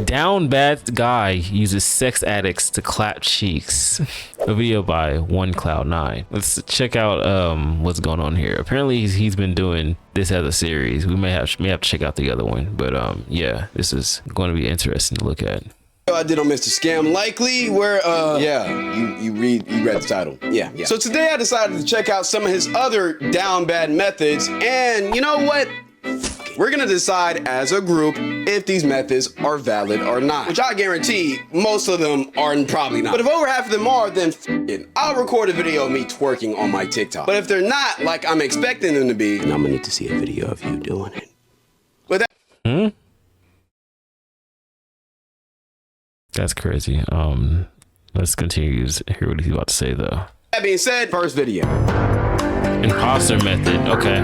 Down bad guy uses sex addicts to clap cheeks. A video by OneCloud9. Let's check out what's going on here. Apparently he's been doing this as a series. We may have to check out the other one, but yeah, this is going to be interesting to look at. I did on Mr. Scam Likely, where yeah, you read the title. Yeah. So today I decided to check out some of his other down bad methods, and you know what? We're gonna decide as a group if these methods are valid or not. Which I guarantee most of them are probably not. But if over half of them are, then I'll record a video of me twerking on my TikTok. But if they're not like I'm expecting them to be, then I'm gonna need to see a video of you doing it. With that. That's crazy. Let's continue to hear what he's about to say though. That being said, first video. Imposter method, okay.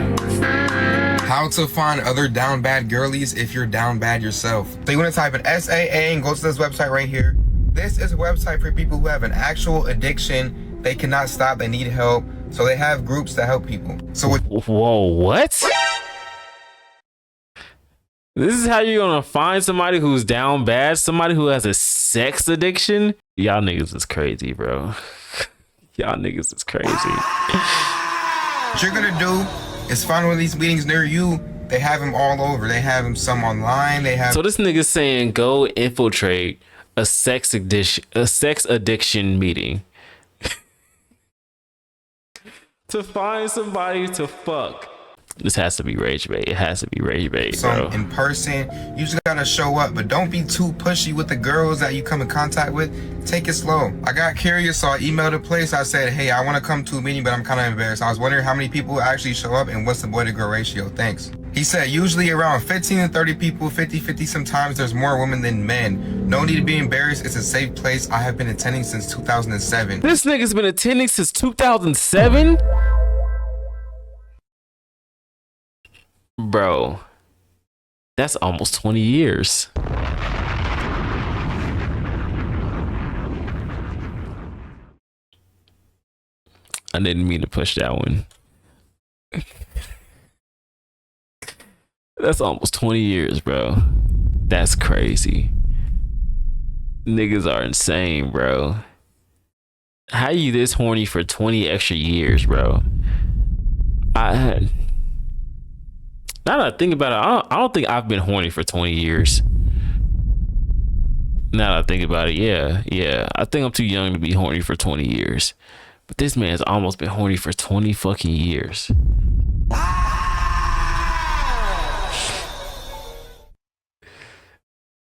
How to find other down bad girlies if you're down bad yourself. So you want to type in SAA and go to this website right here. This is a website for people who have an actual addiction. They cannot stop, they need help. So they have groups that help people. So whoa, what? This is how you're gonna find somebody who's down bad? Somebody who has a sex addiction? Y'all niggas is crazy, bro. Y'all niggas is crazy. What you're gonna do is find one of these meetings near you. They have them all over. They have them some online. They have. So this nigga's saying go infiltrate a sex addiction meeting to find somebody to fuck. This has to be rage bait. It has to be rage bait, bro. In person, you just gotta show up, but don't be too pushy with the girls that you come in contact with. Take it slow. I got curious, so I emailed a place. I said, hey, I want to come to a meeting, but I'm kind of embarrassed. I was wondering how many people actually show up and what's the boy to girl ratio. Thanks. He said usually around 15 to 30 people, 50-50 sometimes. There's more women than men. No need to be embarrassed. It's a safe place. I have been attending since 2007. This nigga's been attending since 2007? Bro, that's almost 20 years. I didn't mean to push that one. That's almost 20 years, bro. That's crazy. Niggas are insane, bro. How you this horny for 20 extra years, bro? Now that I think about it, I don't think I've been horny for 20 years. Now that I think about it, yeah. I think I'm too young to be horny for 20 years. But this man's almost been horny for 20 fucking years.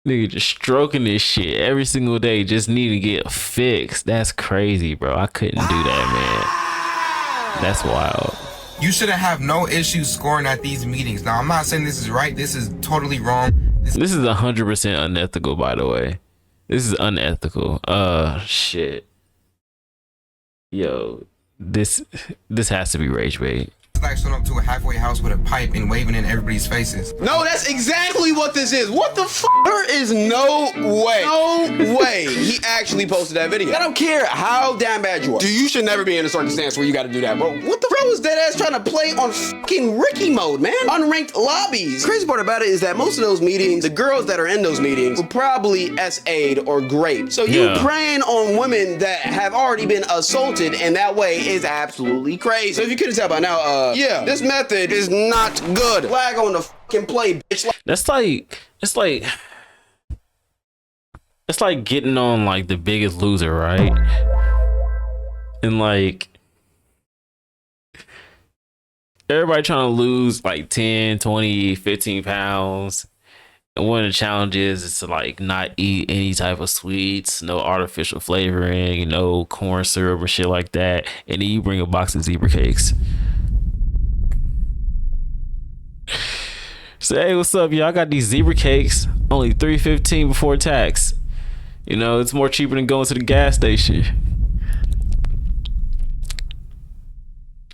Nigga just stroking this shit every single day, just need to get fixed. That's crazy, bro. I couldn't do that, man. That's wild. You shouldn't have no issues scoring at these meetings. Now, I'm not saying this is right. This is totally wrong. This is 100% unethical, by the way. This is unethical. Shit. Yo, this has to be rage bait. It's like showing up to a halfway house with a pipe and waving in everybody's faces. No, that's exactly what this is. What the f? There is no way he actually posted that video. I don't care how damn bad you are. You should never be in a circumstance where you gotta do that, bro. What the bro is dead ass trying to play on fucking Ricky mode, man? Unranked lobbies. The crazy part about it is that most of those meetings, the girls that are in those meetings were probably SA'd or raped. So you preying on women that have already been assaulted in that way is absolutely crazy. So if you couldn't tell by now, yeah, this method is not good. Flag on the fucking play, bitch. That's like, it's like getting on like The Biggest Loser, right? And like everybody trying to lose like 10, 20, 15 pounds. And one of the challenges is to like not eat any type of sweets, no artificial flavoring, no corn syrup or shit like that. And then you bring a box of zebra cakes. Say, hey, what's up, y'all? I got these zebra cakes, only $3.15 before tax. You know, it's more cheaper than going to the gas station.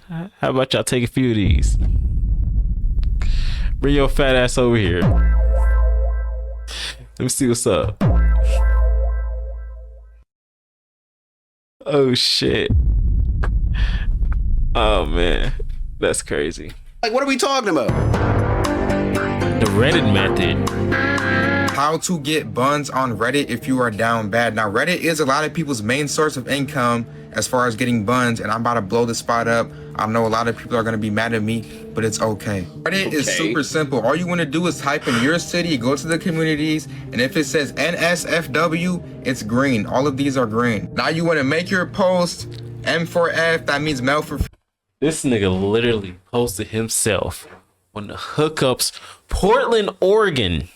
How about y'all take a few of these? Bring your fat ass over here. Let me see what's up. Oh shit. Oh man, that's crazy. Like, what are we talking about? The Reddit method. How to get buns on Reddit if you are down bad. Now, Reddit is a lot of people's main source of income as far as getting buns, and I'm about to blow this spot up. I know a lot of people are going to be mad at me, but it's okay. Reddit is super simple. All you want to do is type in your city, go to the communities, and if it says NSFW, it's green. All of these are green. Now you want to make your post M4F, that means male for... This nigga literally posted himself on the hookups, Portland, Oregon.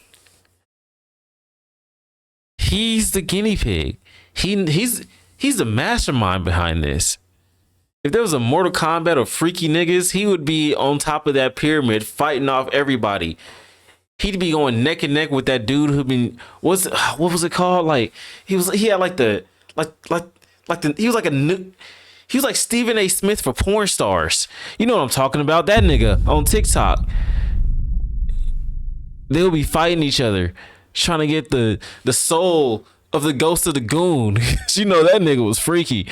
He's the guinea pig. He's the mastermind behind this. If there was a Mortal Kombat of freaky niggas, he would be on top of that pyramid fighting off everybody. He'd be going neck and neck with that dude who been what was it called? Like he was like Stephen A. Smith for porn stars. You know what I'm talking about? That nigga on TikTok. They'll be fighting each other, trying to get the soul of the ghost of the goon. You know that nigga was freaky.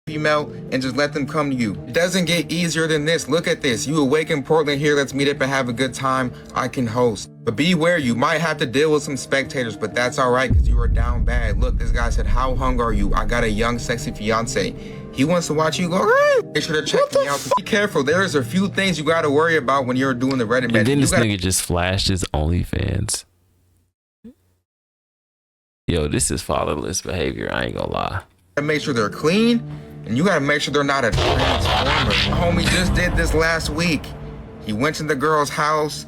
Female and just let them come to you. It doesn't get easier than this. Look at this. You awake in Portland here. Let's meet up and have a good time. I can host. But beware, you might have to deal with some spectators, but that's all right because you are down bad. Look, this guy said, how hung are you? I got a young, sexy fiance. He wants to watch you go, hey, make sure to check me out. Be careful. There's a few things you got to worry about when you're doing the Reddit match. And then this nigga just flashed his OnlyFans. Yo, this is fatherless behavior. I ain't gonna lie. Make sure they're clean, and you gotta make sure they're not a transformer. Homie just did this last week. He went to the girl's house.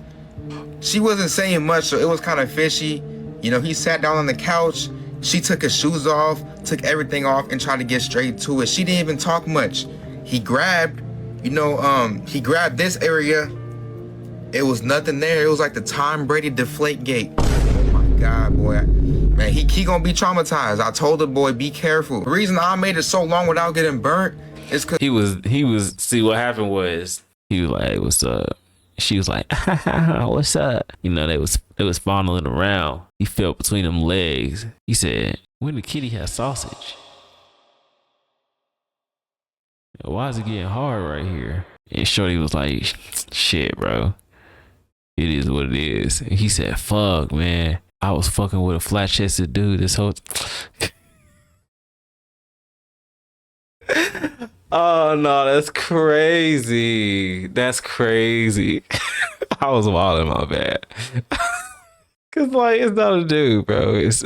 She wasn't saying much, so it was kind of fishy. You know, he sat down on the couch. She took his shoes off, took everything off, and tried to get straight to it. She didn't even talk much. He grabbed, he grabbed this area. It was nothing there. It was like the Tom Brady deflate gate. Oh my God, boy. Man, he gonna be traumatized. I told the boy, be careful. The reason I made it so long without getting burnt is because he was see what happened was he was like, what's up? She was like, what's up? You know, they was fondling around. He felt between them legs. He said, when the kitty has sausage? Why is it getting hard right here? And Shorty was like, shit, bro. It is what it is. And he said, fuck, man. I was fucking with a flat-chested dude this whole Oh no, that's crazy. That's crazy. I was wilding, my bad. Cause like it's not a dude, bro. It's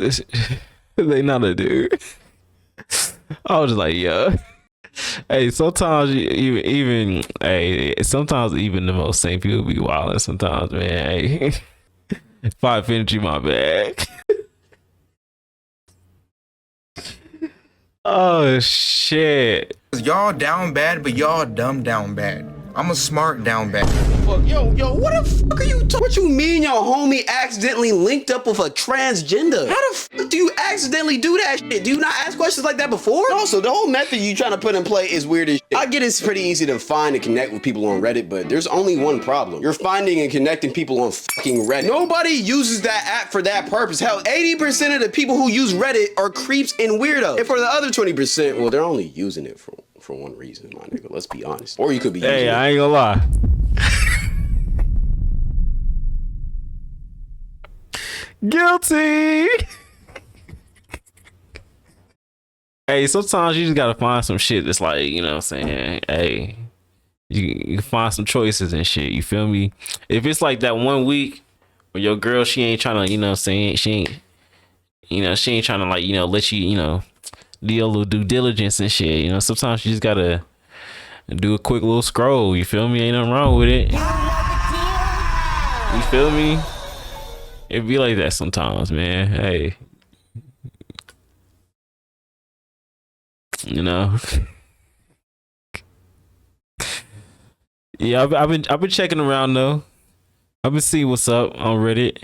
they not a dude. I was just like, yeah. Hey, sometimes sometimes even the most sane people be wilding sometimes, man. Hey. If I offended you, my bad. Oh shit. Y'all down bad, but y'all dumb down bad. I'm a smart down bad. Fuck, yo, what the fuck are you talking? What you mean your homie accidentally linked up with a transgender? How the fuck do you accidentally do that shit? Do you not ask questions like that before? Also, the whole method you trying to put in play is weird as shit. I get it's pretty easy to find and connect with people on Reddit, but there's only one problem. You're finding and connecting people on fucking Reddit. Nobody uses that app for that purpose. Hell, 80% of the people who use Reddit are creeps and weirdos. And for the other 20%, well, they're only using it for one reason, my nigga. Let's be honest. Or you could be using it. I ain't gonna lie. Guilty. Hey, sometimes you just gotta find some shit that's like, you know what I'm saying? Hey, you find some choices and shit. You feel me? If it's like that 1 week where your girl, she ain't trying to, you know what I'm saying? She ain't trying to like, you know, let you, you know, do a little due diligence and shit. You know, sometimes you just gotta do a quick little scroll. You feel me? Ain't nothing wrong with it. You feel me? It be like that sometimes, man. Hey, you know. Yeah, I've been checking around though. I've been seeing what's up on Reddit.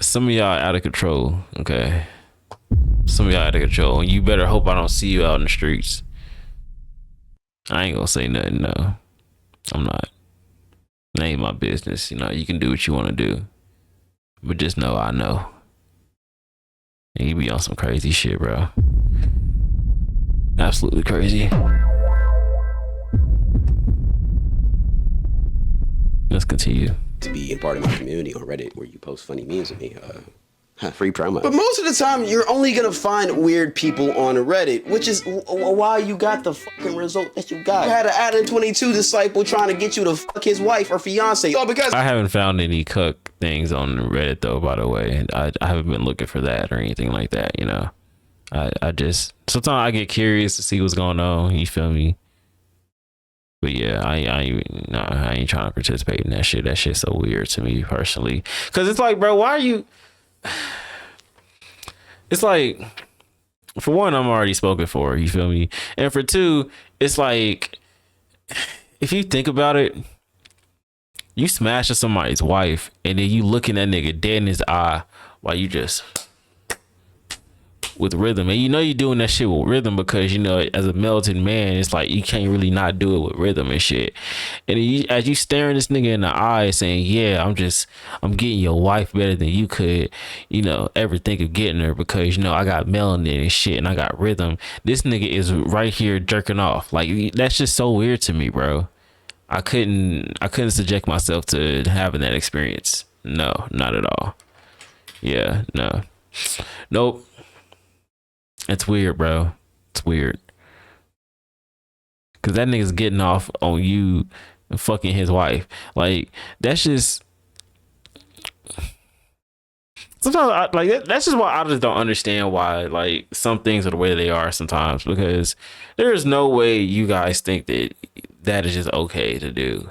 Some of y'all out of control. Okay. Some of y'all out of control. And you better hope I don't see you out in the streets. I ain't gonna say nothing, no. I'm not. It ain't my business. You know, you can do what you want to do. But just know I know. And you be on some crazy shit, bro. Absolutely crazy. Let's continue. to be a part of my community on Reddit where you post funny memes of me. Free promo. But most of the time, you're only gonna find weird people on Reddit, which is why you got the fucking result that you got. You had an Adam 22 disciple trying to get you to fuck his wife or fiance. So because I haven't found any cuck things on Reddit though, by the way. I haven't been looking for that or anything like that, you know. I just sometimes I get curious to see what's going on, you feel me? But yeah, I ain't trying to participate in that shit. That shit's so weird to me personally. Cause it's like, bro, why are you? It's like, for one, I'm already spoken for, you feel me? And for two, it's like, if you think about it, you smashing somebody's wife and then you looking that nigga dead in his eye while you just with rhythm, and you know you're doing that shit with rhythm because, you know, as a militant man, it's like you can't really not do it with rhythm and shit. And as you staring this nigga in the eye saying, yeah, I'm getting your wife better than you could, you know, ever think of getting her because, you know, I got melanin and shit and I got rhythm. This nigga is right here jerking off. Like, that's just so weird to me, bro. I couldn't subject myself to having that experience. No, not at all. Yeah, no. Nope. It's weird, bro. It's weird. Cause that nigga's getting off on you and fucking his wife. Like, that's just sometimes that's just why I just don't understand why like some things are the way they are sometimes, because there is no way you guys think that is just okay to do.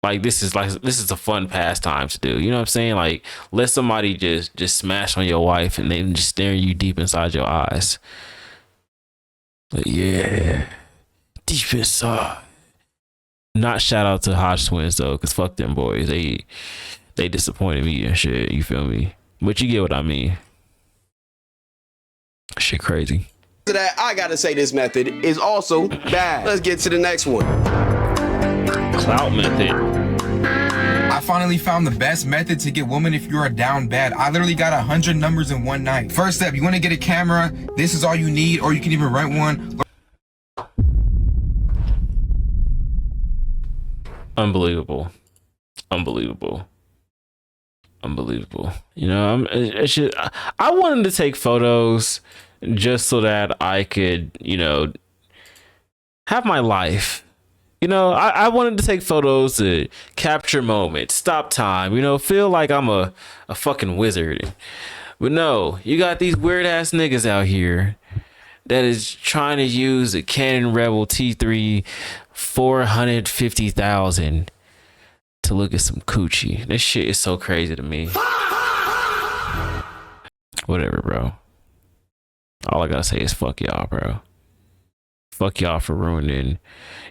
Like this is a fun pastime to do. You know what I'm saying? Like, let somebody just smash on your wife and then just staring you deep inside your eyes. But yeah, deep inside. Not shout out to Hodge Twins though, cause fuck them boys. They disappointed me and shit. You feel me? But you get what I mean. Shit crazy. To that, I gotta say this method is also bad. Let's get to the next one. Clout method. I finally found the best method to get women if you are down bad. I literally got 100 numbers in one night. First step, you want to get a camera. This is all you need, or you can even rent one. Unbelievable. You know, I wanted to take photos just so that I could, you know, have my life. You know, I wanted to take photos to capture moments, stop time, you know, feel like I'm a fucking wizard. But no, you got these weird ass niggas out here that is trying to use a Canon Rebel T3 450,000 to look at some coochie. This shit is so crazy to me. Whatever, bro. All I gotta say is fuck y'all, bro. Fuck y'all for ruining,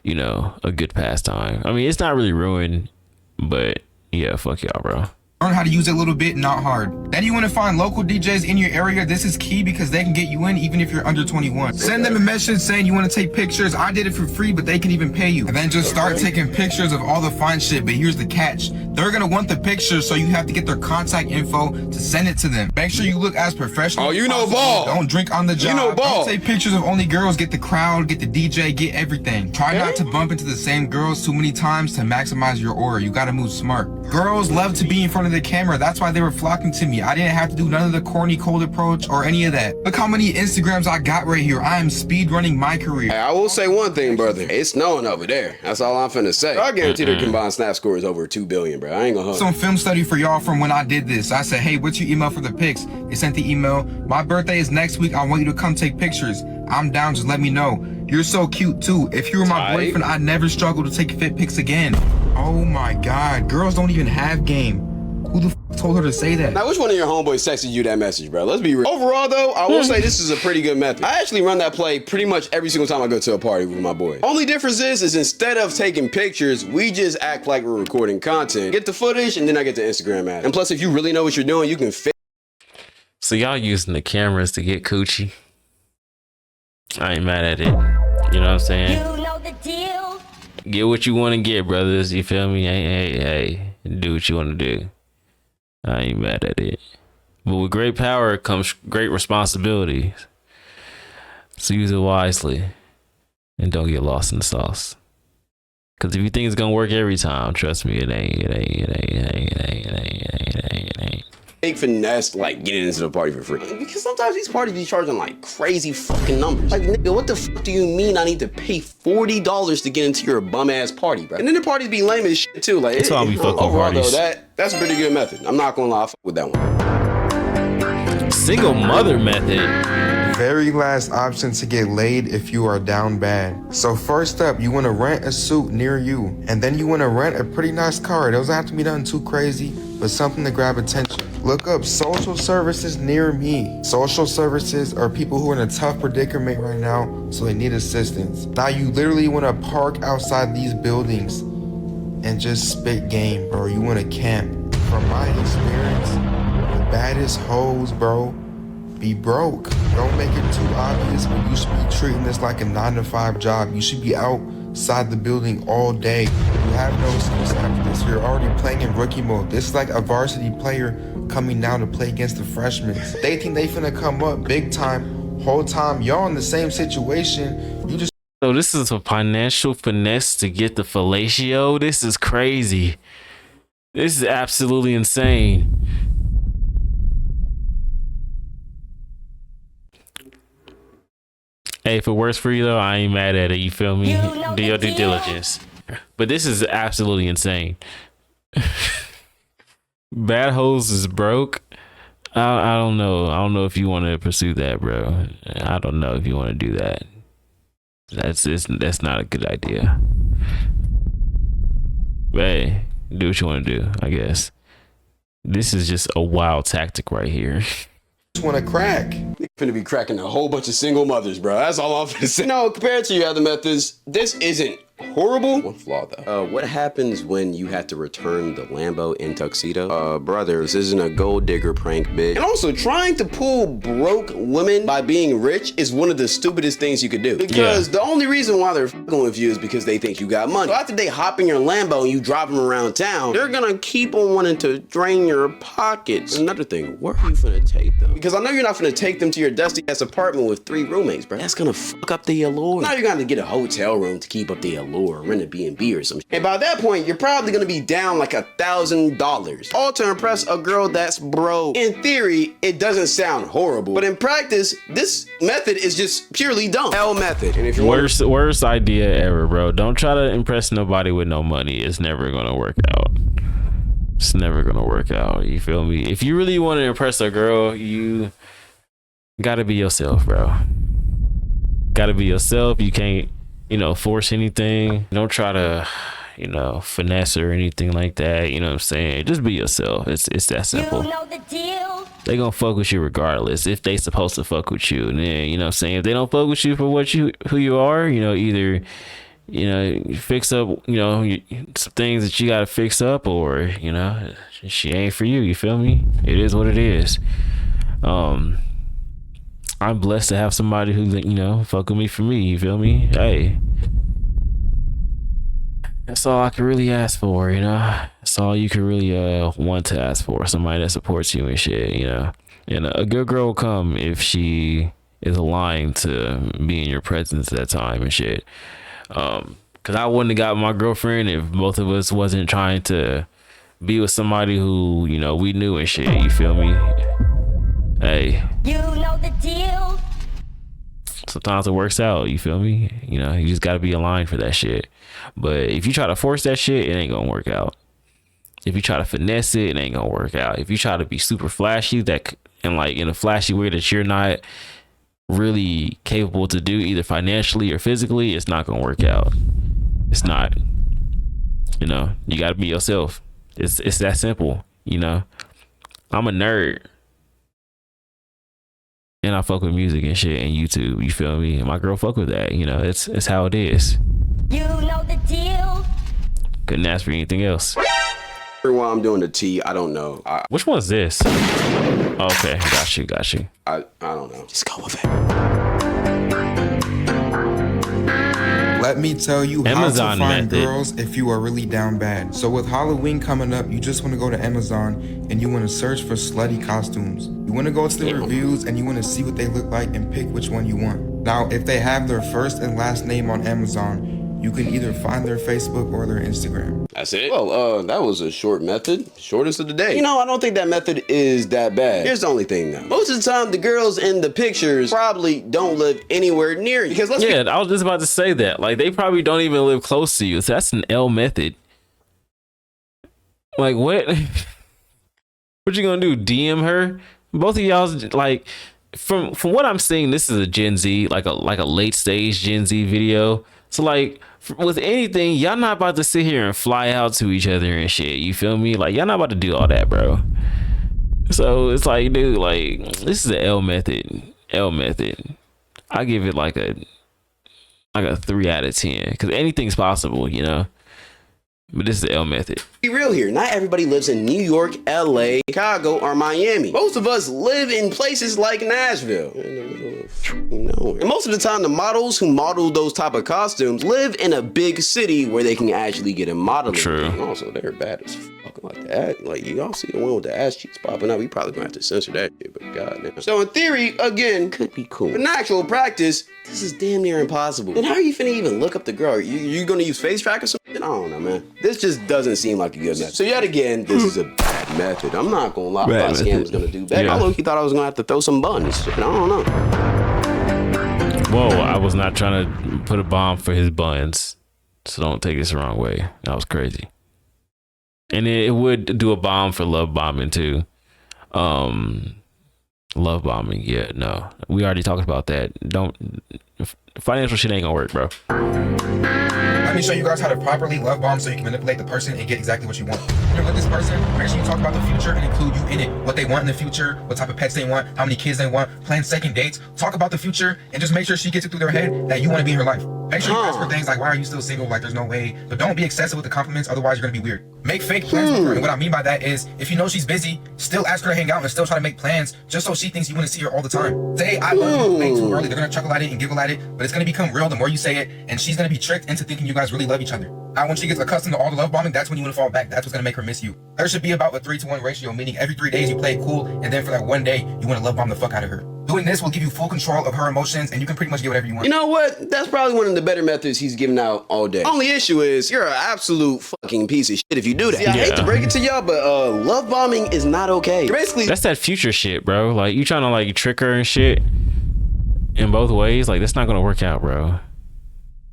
you know, a good pastime. I mean, it's not really ruined, but yeah, fuck y'all, bro. Learn how to use it a little bit, not hard. Then you want to find local DJs in your area. This is key because they can get you in even if you're under 21. Send them a message saying you want to take pictures. I did it for free, but they can even pay you. And then just start taking pictures of all the fine shit. But here's the catch. They're going to want the pictures, so you have to get their contact info to send it to them. Make sure you look as professional. Oh, you know ball. Don't drink on the job. You know ball. Don't take pictures of only girls. Get the crowd, get the DJ, get everything. Try not to bump into the same girls too many times to maximize your aura. You got to move smart. Girls love to be in front of the camera. That's why they were flocking to me. I didn't have to do none of the corny cold approach or any of that. Look how many Instagrams I got right here. I am speed running my career. Hey, I will say one thing, brother. It's snowing over there. That's all I'm finna say. I guarantee their combined snap score is over 2 billion, bro. I ain't gonna hold. Some film study for y'all from when I did this. I said, hey, what's your email for the pics? They sent the email. My birthday is next week. I want you to come take pictures. I'm down. Just let me know. You're so cute too. If you were my boyfriend, I'd never struggle to take fit pics again. Oh my God. Girls don't even have game. Who the f told her to say that? Now, which one of your homeboys texted you that message, bro? Let's be real. Overall, though, I will say this is a pretty good method. I actually run that play pretty much every single time I go to a party with my boy. Only difference is instead of taking pictures, we just act like we're recording content, get the footage, and then I get the Instagram ad. And plus, if you really know what you're doing, you can fit. So y'all using the cameras to get coochie? I ain't mad at it. You know what I'm saying? You know the deal. Get what you want to get, brothers. You feel me? Hey. Do what you want to do. I ain't mad at it. But with great power comes great responsibility. So use it wisely and don't get lost in the sauce. Because if you think it's gonna work every time, trust me, it ain't. Fake finesse, like getting into the party for free. Because sometimes these parties be charging like crazy fucking numbers. Like, nigga, what the fuck do you mean I need to pay $40 to get into your bum ass party, bro? And then the parties be lame as shit too. Like, that's why we fuck with parties. Though, that's a pretty good method. I'm not gonna lie, I fuck with that one. Single mother method. Very last option to get laid if you are down bad. So first up, you want to rent a suit near you, and then you want to rent a pretty nice car. It doesn't have to be nothing too crazy, but something to grab attention. Look up social services near me. Social services are people who are in a tough predicament right now, so they need assistance. Now you literally want to park outside these buildings and just spit game, bro. You want to camp. From my experience, the baddest hoes, bro, be broke. Don't make it too obvious, but you should be treating this like a 9-to-5 job. You should be outside the building all day. You have no excuse after this. You're already playing in rookie mode. This is like a varsity player coming down to play against the freshmen. They think they finna come up big time. Whole time y'all in the same situation. You just. So this is a financial finesse to get the fellatio. This is crazy. This is absolutely insane. Hey, if it works for you though, I ain't mad at it. You feel me? Do your due diligence. But this is absolutely insane. Bad hoes is broke. I don't know. I don't know if you want to pursue that, bro. I don't know if you want to do that. That's not a good idea. But hey, do what you want to do, I guess. This is just a wild tactic right here. Want to crack. You're finna be cracking a whole bunch of single mothers, bro. That's all I'm finna say. No, compared to your other methods, this isn't horrible. One flaw though. What happens when you have to return the Lambo in tuxedo? Brother, this isn't a gold digger prank, bitch. And also, trying to pull broke women by being rich is one of the stupidest things you could do. Because the only reason why they're fucking with you is because they think you got money. So after they hop in your Lambo and you drive them around town, they're gonna keep on wanting to drain your pockets. Another thing, where are you finna take them? Because I know you're not finna take them to your dusty ass apartment with 3 roommates, bro. That's gonna fuck up the allure. Now you're gonna get a hotel room to keep up the allure, rent a B&B or some shit. And by that point, you're probably gonna be down like $1,000. All to impress a girl that's broke. In theory, it doesn't sound horrible, but in practice, this method is just purely dumb. L method. And if you're worst idea ever, bro. Don't try to impress nobody with no money. It's never gonna work out. It's never gonna work out. You feel me? If you really want to impress a girl, you gotta be yourself, bro. Gotta be yourself. You can't, force anything. Don't try to, finesse or anything like that. You know what I'm saying? Just be yourself. It's that simple. You know the deal. They gonna fuck with you regardless if they supposed to fuck with you. And then, you know what I'm saying? If they don't fuck with you for who you are, either you fix up, some things that you gotta fix up, or she ain't for you. You feel me? It is what it is. I'm blessed to have somebody who fuck with me for me. You feel me? Hey, that's all I can really ask for. That's all you can really want to ask for. Somebody that supports you and shit. And a good girl will come if she is aligned to be in your presence at that time and shit. Cause I wouldn't have got my girlfriend if both of us wasn't trying to be with somebody who, we knew and shit. You feel me? Hey. You know the deal. Sometimes it works out. You feel me? You just gotta be aligned for that shit. But if you try to force that shit, it ain't gonna work out. If you try to finesse it, it ain't gonna work out. If you try to be super flashy and like in a flashy way that you're not really capable to do either financially or physically, it's not gonna work out. It's not. You gotta be yourself. It's that simple. I'm a nerd and I fuck with music and shit and YouTube. You feel me? And my girl fuck with that. It's how it is. You know the deal. Couldn't ask for anything else. While I'm doing the tea, I don't know. Which one's this? Okay, got you. I don't know. Just go with it. Let me tell you Amazon how to find method. girls if you are really down bad. So with Halloween coming up, you just want to go to Amazon and you want to search for slutty costumes. You want to go to the reviews and you want to see what they look like and pick which one you want. Now, if they have their first and last name on Amazon, You can either find their Facebook or their Instagram. That's it? Well, that was a short method. Shortest of the day. You know, I don't think that method is that bad. Here's the only thing though. Most of the time, the girls in the pictures probably don't live anywhere near you. Because I was just about to say that. Like, they probably don't even live close to you. So that's an L method. Like, what? What you gonna do? DM her? Both of y'all's like, from what I'm seeing, this is a Gen Z, like a late stage Gen Z video. So like, with anything, y'all not about to sit here and fly out to each other and shit. You feel me? Like, y'all not about to do all that, bro. So it's like, dude, like, this is the L method. L method. I give it like a 3 out of 10 because anything's possible, you know. But this is the L method. Be real here. Not everybody lives in New York, LA, Chicago, or Miami. Most of us live in places like Nashville. And most of the time, the models who model those type of costumes live in a big city where they can actually get a modeling. True. And also, they're bad as fuck. Like that. Like, y'all see the one with the ass cheeks popping up. We probably gonna have to censor that shit, but goddamn. So in theory, again, could be cool. But in actual practice, this is damn near impossible. Then how are you finna even look up the girl? You gonna use face track or something? I don't know, man. This just doesn't seem like a good method. So yet again, this is a bad method. I'm not gonna lie. I thought Scam was gonna do better. Yeah. I low-key thought I was gonna have to throw some buns. I don't know. Whoa, I was not trying to put a bomb for his buns. So don't take this the wrong way. That was crazy. And it would do a bomb for love bombing too. Love bombing, yeah, no. We already talked about that. Financial shit ain't gonna work, bro. Let me show you guys how to properly love bomb so you can manipulate the person and get exactly what you want. When you're with this person, make sure you talk about the future and include you in it. What they want in the future, what type of pets they want, how many kids they want, plan second dates. Talk about the future and just make sure she gets it through their head that you want to be in her life. Make sure you ask for things like, why are you still single? Like, there's no way. But don't be excessive with the compliments, otherwise you're gonna be weird. Make fake plans with her. And what I mean by that is, if you know she's busy, still ask her to hang out and still try to make plans just so she thinks you want to see her all the time. Say, I love you way too early. They're gonna chuckle at it and giggle at it, but it's gonna become real the more you say it, and she's gonna be tricked into thinking you guys really love each other. Now, when she gets accustomed to all the love bombing, that's when you want to fall back. That's what's gonna make her miss you. There should be about a 3-to-1 ratio, meaning every 3 days you play it cool, and then for that one day, you want to love bomb the fuck out of her. Doing this will give you full control of her emotions, and you can pretty much get whatever you want. You know what? That's probably one of the better methods he's giving out all day. Only issue is you're an absolute fucking piece of shit if you do that. See, I hate to break it to y'all, but love bombing is not okay. You're basically, that's that future shit, bro. Like, you trying to like trick her and shit in both ways. Like, that's not gonna work out, bro.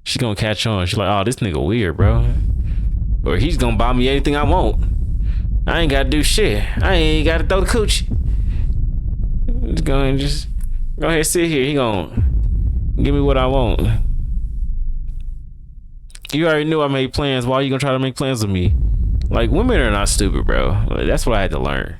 She's gonna catch on. She's like, oh, this nigga weird, bro. Or he's gonna buy me anything I want. I ain't gotta do shit. I ain't gotta throw the coochie. Just go ahead, sit here. He gonna give me what I want. You already knew I made plans. Why are you gonna try to make plans with me? Like, women are not stupid, bro. Like, that's what I had to learn.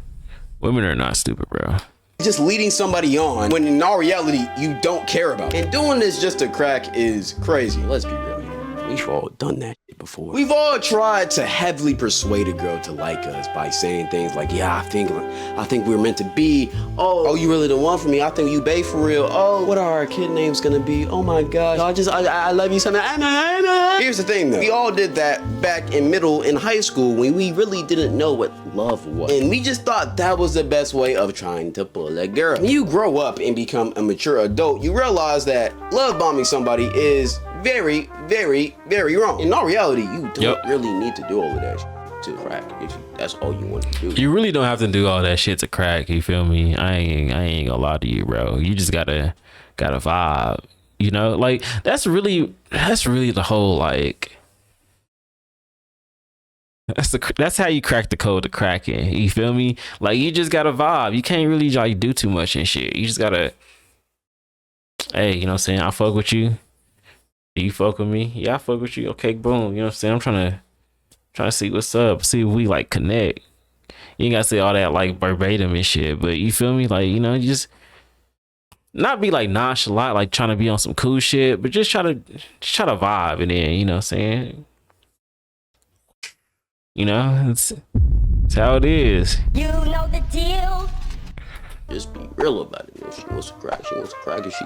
Women are not stupid, bro. just leading somebody on when in all reality you don't care about. And doing this just to crack is crazy. Let's be real here. We've all done that shit before. We've all tried to heavily persuade a girl to like us by saying things like, yeah, I think we're meant to be. Oh, you really the one for me. I think you bae for real. Oh, what are our kid names gonna be? Oh my gosh. I love you so much. Here's the thing though. We all did that back in middle and high school when we really didn't know what love was. And we just thought that was the best way of trying to pull a girl. When you grow up and become a mature adult, you realize that love bombing somebody is very, very, very wrong. In all reality, you don't really need to do all of that shit to crack if that's all you want to do. You really don't have to do all that shit to crack, you feel me? I ain't gonna lie to you, bro. You just gotta vibe, you know? Like, that's really the whole, like, that's how you crack the code to cracking, you feel me? Like, you just gotta vibe. You can't really like do too much and shit. You just gotta, hey, you know what I'm saying? I fuck with you. You fuck with me? Yeah, I fuck with you. Okay, boom. You know what I'm saying? I'm trying to see what's up. See if we like connect. You ain't gotta say all that like verbatim and shit, but you feel me? Like, you know, you just not be like nonchalant, like trying to be on some cool shit, but just try to vibe and then, you know what I'm saying? You know, it's how it is. You know the deal. Just be real about it. If she wants to crack, she wants to crack. If she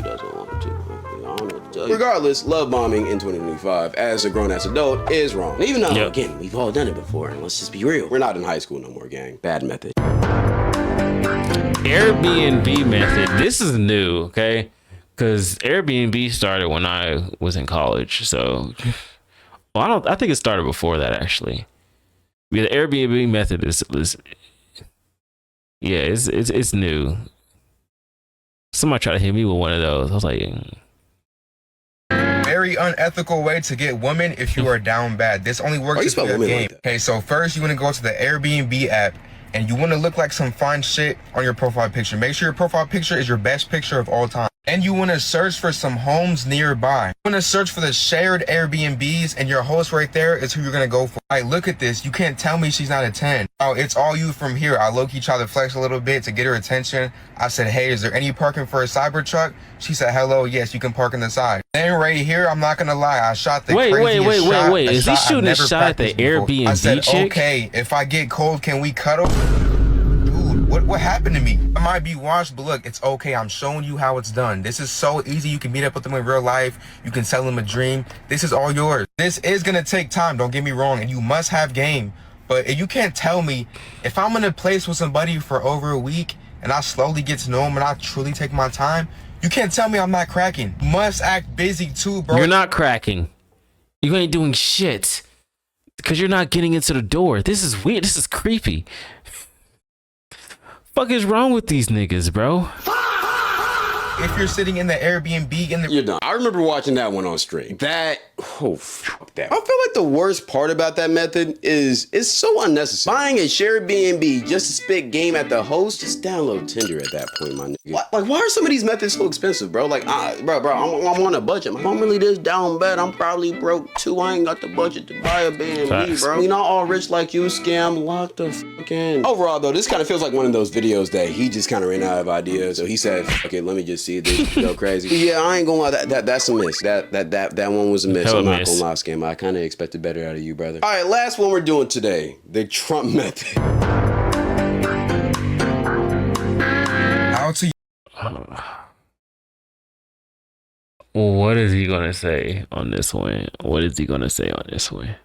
doesn't want to. I don't know what to tell you. Regardless, love bombing in 2025 as a grown-ass adult is wrong. And even though, again, we've all done it before, and let's just be real. We're not in high school no more, gang. Bad method. Airbnb method. This is new, okay? Because Airbnb started when I was in college. So, well, I think it started before that actually. Yeah, the Airbnb method is yeah, it's new. Somebody tried to hit me with one of those. I was like, very unethical way to get women if you are down bad. This only works if you have game. Okay, so first you want to go to the Airbnb app and you want to look like some fine shit on your profile picture. Make sure your profile picture is your best picture of all time. And you want to search for some homes nearby. You want to search for the shared Airbnbs, and your host right there is who you're going to go for. All right, look at this. You can't tell me she's not a 10. Oh, it's all you from here. I low-key tried to flex a little bit to get her attention. I said, hey, is there any parking for a Cybertruck? She said, hello, yes, you can park on the side. Then right here, I'm not going to lie, I shot the craziest shot. Wait. Is he shooting a shot at the Airbnb I said, chick? okay, if I get cold, can we cuddle? What happened to me? I might be washed, but look, it's okay. I'm showing you how it's done. This is so easy. You can meet up with them in real life. You can sell them a dream. This is all yours. This is gonna take time, don't get me wrong, and you must have game. But you can't tell me, if I'm in a place with somebody for over a week and I slowly get to know them and I truly take my time, you can't tell me I'm not cracking. You must act busy too, bro. You're not cracking. You ain't doing shit. Because you're not getting into the door. This is weird. This is creepy. Fuck is wrong with these niggas, bro? If you're sitting in the Airbnb in the... You're done. I remember watching that one on stream. Fuck that. I feel like the worst part about that method is it's so unnecessary. Buying a shared B&B just to spit game at the host, just download Tinder at that point, my nigga. Like, why are some of these methods so expensive, bro? Like, bro, I'm on a budget. If I'm really this down bad, I'm probably broke too. I ain't got the budget to buy a B&B, bro. We not all rich like you, scam. Lock the fuck in. Overall, though, this kind of feels like one of those videos that he just kind of ran out of ideas. So he said, okay, let me just see this go crazy. Yeah, I ain't gonna lie, that's a miss. That one was a miss. I'm not gonna lie, scam. I kind of expected better out of you, brother. All right, last one we're doing today, the Trump method. How to... What is he gonna say on this one? What is he gonna say on this one?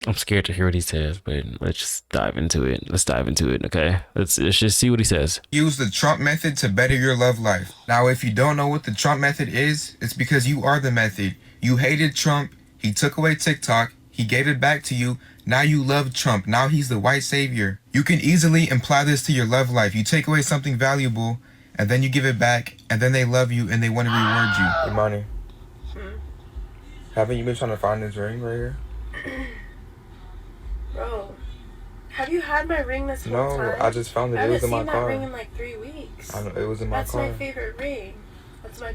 I'm scared to hear what he says, but let's just dive into it. Let's dive into it, okay? Let's just see what he says. Use the Trump method to better your love life. Now, if you don't know what the Trump method is, it's because you are the method. You hated Trump. He took away TikTok. He gave it back to you. Now you love Trump. Now he's the white savior. You can easily imply this to your love life. You take away something valuable, and then you give it back, and then they love you, and they want to reward you. Imani, haven't you been trying to find this ring right here? Bro, have you had my ring this whole time? No, I just found it. It was in my car. I haven't seen that ring in like 3 weeks. I know, it was in my car. That's my favorite ring. That's my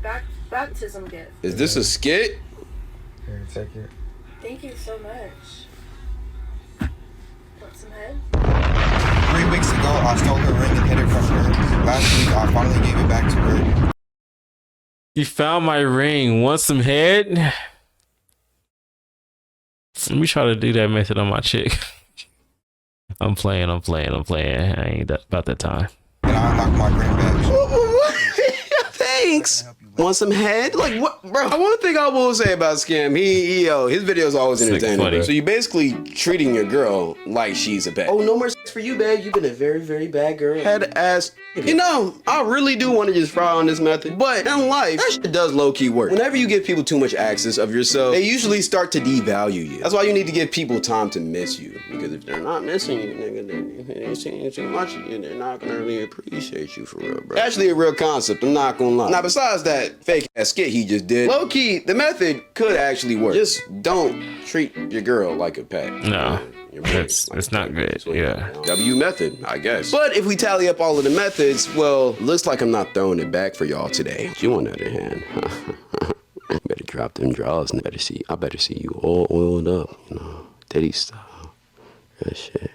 baptism gift. Is this a skit? Here, take it. Thank you so much. Want some head? 3 weeks ago, I stole her ring and hid it from her. Last week, I finally gave it back to her. You found my ring. Want some head? Let me try to do that method on my chick. I'm playing. I ain't about that time. And I unlocked my ring back. Thanks. Want some head? Like what, bro? One thing I will say about Scam, his videos are always entertaining. Bro. So you basically treating your girl like she's a pet. Oh, no more sex for you, babe. You've been a very, very bad girl. Head ass. You know, I really do want to just fry on this method, but in life, that shit does low-key work. Whenever you give people too much access of yourself, they usually start to devalue you. That's why you need to give people time to miss you. Because if they're not missing you, nigga, they're seeing too much of you, they're not gonna really appreciate you for real, bro. Actually a real concept, I'm not gonna lie. Now, besides that fake-ass skit he just did, low-key, the method could actually work. Just don't treat your girl like a pet. No. It's not good. Yeah. W method, I guess. But if we tally up all of the methods, well, looks like I'm not throwing it back for y'all today. You on the other hand, better drop them draws and I better see you all oiled up, you know, teddy style. That shit.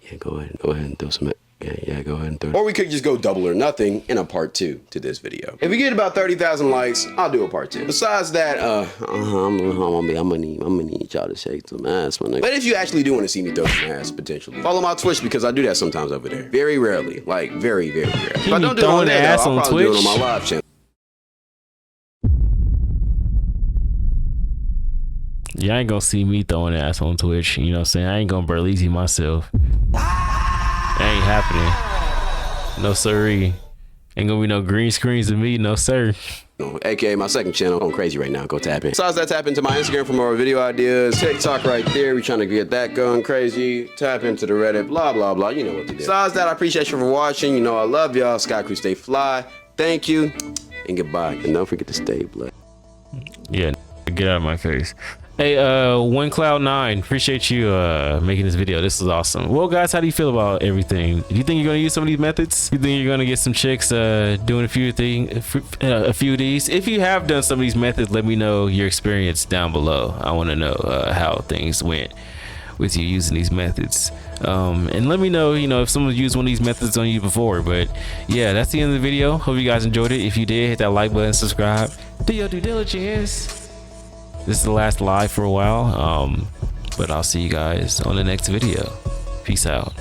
Yeah, go ahead and throw some. Yeah, go ahead and throw it. Or we could just go double or nothing in a part 2 to this video. If we get about 30,000 likes, I'll do a part 2. Besides that, I'm gonna need y'all to shake some ass, my nigga. But if you actually do want to see me throw some ass, potentially, follow my Twitch because I do that sometimes over there. Very rarely, like very, very rarely. If I don't do it on there, I'll probably do it on my live channel. Yeah, I ain't gonna see me throwing ass on Twitch. You know what I'm saying? I ain't gonna Burleezy myself. That ain't ain't happening. No sirree. Ain't gonna be no green screens of me, no sir. AKA my second channel, going crazy right now. Go tap in. Besides that, tap into my Instagram for more video ideas. TikTok right there. We trying to get that going crazy. Tap into the Reddit. Blah blah blah. You know what to do. Besides that, I appreciate you for watching. You know I love y'all. Sky Crew, stay fly. Thank you and goodbye. And don't forget to stay blessed. Yeah, get out of my face. Hey, OneCloud9, appreciate you making this video. This is awesome. Well, guys, how do you feel about everything? Do you think you're gonna use some of these methods? You think you're gonna get some chicks doing a few of these? If you have done some of these methods, let me know your experience down below. I want to know how things went with you using these methods. And let me know, you know, if someone's used one of these methods on you before. But yeah, that's the end of the video. Hope you guys enjoyed it. If you did, hit that like button, subscribe, do your due diligence. This is the last live for a while, but I'll see you guys on the next video. Peace out.